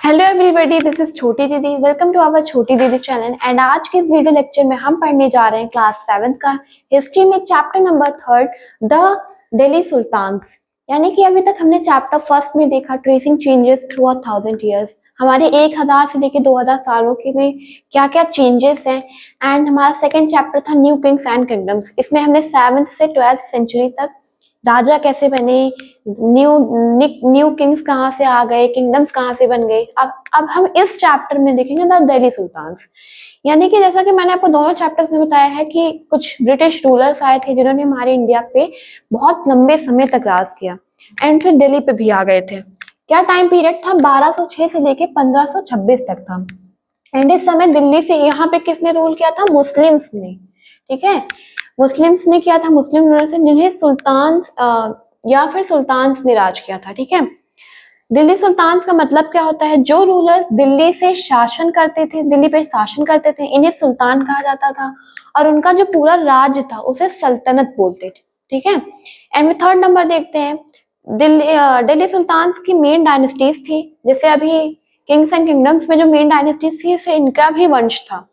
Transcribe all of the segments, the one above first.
Hello everybody, this is छोटी दीदी। Welcome to our छोटी दीदी चैनल। एंड आज के इस वीडियो लेक्चर में हम पढ़ने जा रहे हैं क्लास 7 का हिस्ट्री में chapter number 3 the Delhi sultans. यानी कि अभी तक हमने चैप्टर फर्स्ट में देखा ट्रेसिंग चेंजेस थ्रू 1000 ईयर्स, हमारे 1000 से लेकर 2000 सालों के में क्या क्या चेंजेस हैं। एंड हमारा सेकंड चैप्टर था न्यू किंग्स एंड किंगडम्स। इसमें हमने 7th से 12th सेंचुरी तक राजा कैसे बने, न्यू किंग्स कहाँ से आ गए, किंगडम्स कहाँ से बन गए। अब हम इस चैप्टर में देखेंगे द दिल्ली सुल्तान्स। यानी कि जैसा कि मैंने आपको दोनों चैप्टर्स में बताया है कि कुछ ब्रिटिश रूलर्स आए थे जिन्होंने हमारे इंडिया पे बहुत लंबे समय तक राज किया एंड फिर दिल्ली पे भी आ गए थे। क्या टाइम पीरियड था? 1206 से लेके 1526 तक था। एंड इस समय दिल्ली से यहाँ पे किसने रूल किया था? मुस्लिम्स ने। ठीक है, मुस्लिम्स ने किया था, मुस्लिम रूलर्स ने, जिन्हें सुल्तान या फिर सुल्तान्स ने राज किया था। ठीक है, दिल्ली सुल्तान्स का मतलब क्या होता है? जो रूलर्स दिल्ली से शासन करते थे, दिल्ली पे शासन करते थे, इन्हें सुल्तान कहा जाता था और उनका जो पूरा राज्य था उसे सल्तनत बोलते थे। ठीक है, एंड में थर्ड नंबर देखते हैं। दिल्ली सुल्तान्स की मेन डायनेस्टीज थी, जैसे अभी किंग्स एंड किंगडम्स में जो मेन डायनेस्टीज थी इससे इनका भी वंश था।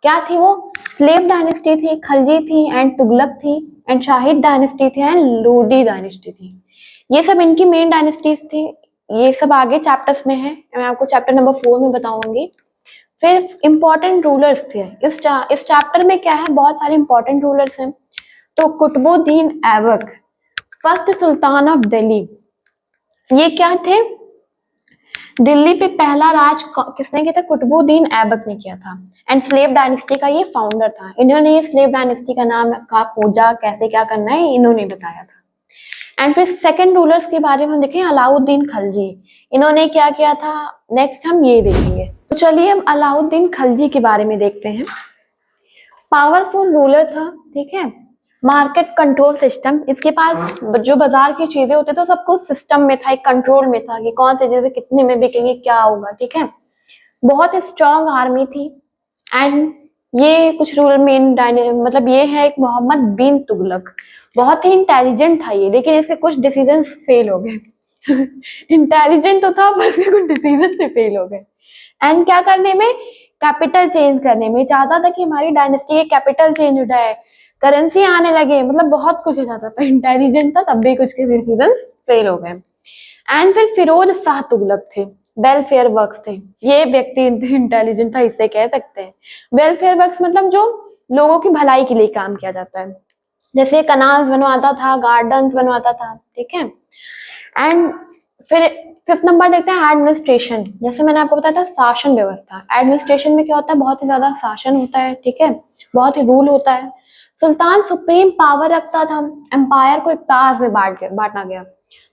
क्या थी वो? स्लेव डायनेस्टी थी, खलजी थी एंड तुगलक थी एंड शाहिद डायनेस्टी थी एंड लोडी डायनेस्टी थी। ये सब इनकी मेन डायनेस्टीज थी। ये सब आगे चैप्टर्स में है, मैं आपको चैप्टर नंबर 4 में बताऊंगी। फिर इंपॉर्टेंट रूलर्स थे इस चैप्टर में। क्या है? बहुत सारे इंपॉर्टेंट रूलर्स हैं। तो Qutbuddin Aibak, first sultan of Delhi, ये क्या थे? दिल्ली पे पहला राज किसने किया था? कुतुबुद्दीन ऐबक ने किया था एंड स्लेव डायनेस्टी का ये फाउंडर था। इन्होंने ये स्लेव डायनेस्टी का नाम का खोजा, कैसे क्या करना है इन्होंने बताया था। एंड फिर सेकंड रूलर्स के बारे में हम देखें, अलाउद्दीन खलजी, इन्होंने क्या किया था नेक्स्ट हम ये देखेंगे। तो चलिए हम अलाउद्दीन खलजी के बारे में देखते हैं। पावरफुल रूलर था। ठीक है, मार्केट कंट्रोल सिस्टम, इसके पास जो बाजार की चीजें होती थी सब कुछ सिस्टम में था, एक कंट्रोल में था कि कौन सी चीजें कितने में बिकेंगे, क्या होगा। ठीक है, बहुत स्ट्रॉन्ग आर्मी थी। एंड ये कुछ रूल में मतलब ये है एक मोहम्मद बिन तुगलक, बहुत ही इंटेलिजेंट था ये, लेकिन इसके कुछ डिसीजन फेल हो गए। इंटेलिजेंट तो था पर इसके कुछ डिसीजन से फेल हो गए। एंड क्या करने में? कैपिटल चेंज करने में। चाहता था कि हमारी डायनेस्टी के कैपिटल चेंज हो जाए, करेंसी आने लगे, मतलब बहुत कुछ हो जाता था। इंटेलिजेंट था तब भी कुछ के डिसीजन फेल हो गए। एंड फिर फिरोज शाह तुगलक थे, वेलफेयर वर्क्स थे। ये व्यक्ति इंटेलिजेंट था, इससे कह सकते हैं। वेलफेयर वर्क्स मतलब जो लोगों की भलाई के लिए काम किया जाता है, जैसे कनाल्स बनवाता था, गार्डन्स बनवाता था। ठीक है, एंड फिर फिफ्थ नंबर देखते हैं एडमिनिस्ट्रेशन। जैसे मैंने आपको बताया था शासन व्यवस्था, एडमिनिस्ट्रेशन में क्या होता है? बहुत ही ज्यादा शासन होता है। ठीक है, बहुत ही रूल होता है। सुल्तान सुप्रीम पावर रखता था। एम्पायर को इक्ताज में बांटा गया।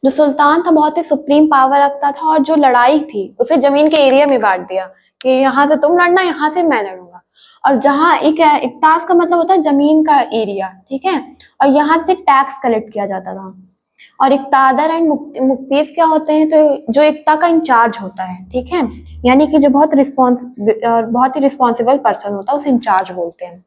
जो सुल्तान था बहुत ही सुप्रीम पावर रखता था और जो लड़ाई थी उसे जमीन के एरिया में बांट दिया कि यहाँ से तुम लड़ना, यहाँ से मैं लड़ूंगा। और जहाँ एक इक्ताज का मतलब होता है जमीन का एरिया। ठीक है, और यहाँ से टैक्स कलेक्ट किया जाता था। और इक्तादर एंड मुफ्तीज क्या होते हैं? तो जो इक्ता का इंचार्ज होता है। ठीक है, यानी कि जो बहुत ही रिस्पॉन्सिबल पर्सन होता है उसे इंचार्ज बोलते हैं।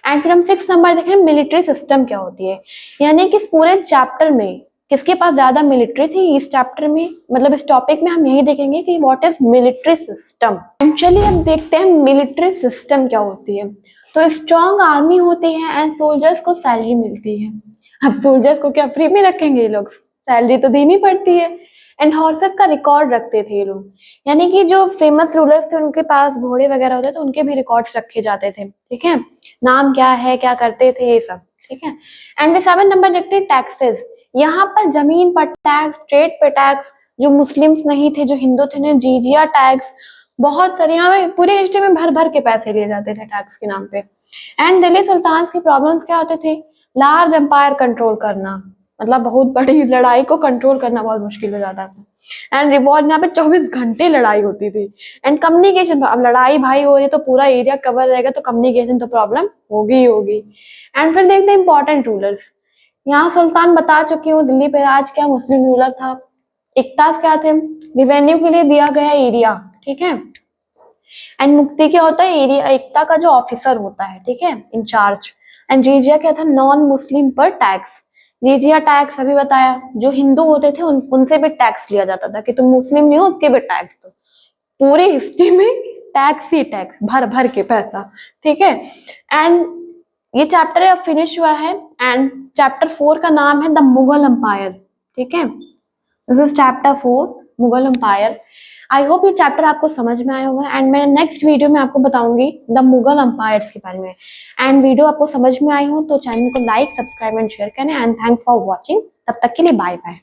एंड फिर हम 6 नंबर देखें, मिलिट्री सिस्टम क्या होती है। यानी कि इस पूरे चैप्टर में किसके पास ज्यादा मिलिट्री थी? इस चैप्टर में, मतलब इस टॉपिक में हम यही देखेंगे कि what is military system. Actually अब देखते हैं मिलिट्री सिस्टम क्या होती है। तो स्ट्रॉन्ग आर्मी होती है एंड सोल्जर्स को सैलरी मिलती है। अब सोल्जर्स को क्या फ्री में रखेंगे ये लोग? सैलरी तो देनी पड़ती है। एंड हॉर्सेस का रिकॉर्ड रखते थे ये लोग, यानी कि जो फेमस रूलर्स थे उनके पास घोड़े वगैरह होते थे, उनके भी रिकॉर्ड्स रखे जाते थे। ठीक है, नाम क्या है, क्या करते थे, ये सब। ठीक है, एंड 7 नंबर देखते हैं टैक्सेस। यहाँ पर जमीन पर टैक्स, ट्रेड पे टैक्स, जो मुस्लिम्स नहीं थे, जो हिंदू थे, ने जीजिया टैक्स, बहुत सारे यहाँ पे पूरे हिस्ट्री में भर भर के पैसे लिए जाते थे टैक्स के नाम पे। एंड दिल्ली सुल्तान की प्रॉब्लम्स क्या होते थे? लार्ज एम्पायर कंट्रोल करना, मतलब बहुत बड़ी लड़ाई को कंट्रोल करना बहुत मुश्किल हो जाता था। एंड रिवॉल्ट, यहाँ पे 24 घंटे लड़ाई होती थी। एंड कम्युनिकेशन, अब लड़ाई भाई हो रही है तो पूरा एरिया कवर रहेगा तो कम्युनिकेशन तो प्रॉब्लम होगी ही होगी। एंड फिर देखते हैं इंपॉर्टेंट रूलर्स। यहाँ सुल्तान बता चुकी हूँ, दिल्ली पे राज क्या मुस्लिम रूलर था। इक्तास क्या थे? रिवेन्यू के लिए दिया गया एरिया। ठीक है, एंड मुक्ति क्या होता है? एरिया, एकता का जो ऑफिसर होता है। ठीक है, इंचार्ज। एंड जीजिया क्या था? नॉन मुस्लिम पर टैक्स। जीजिया टैक्स अभी बताया, जो हिंदू होते थे उनसे भी टैक्स लिया जाता था कि तुम मुस्लिम नहीं हो उसके भी टैक्स दो। पूरी हिस्ट्री में टैक्स ही टैक्स, भर भर के पैसा, ठीक है। एंड ये चैप्टर अब फिनिश हुआ है एंड चैप्टर 4 का नाम है द मुगल एम्पायर, ठीक है। This is chapter 4 Mughal empire. I hope ये चैप्टर आपको समझ में आया होगा एंड मैं नेक्स्ट वीडियो में आपको बताऊंगी द मुगल एम्पायर्स के बारे में। एंड वीडियो आपको समझ में आई हो तो चैनल को लाइक, सब्सक्राइब एंड शेयर करें एंड थैंक्स फॉर वॉचिंग। तब तक के लिए बाय बाय।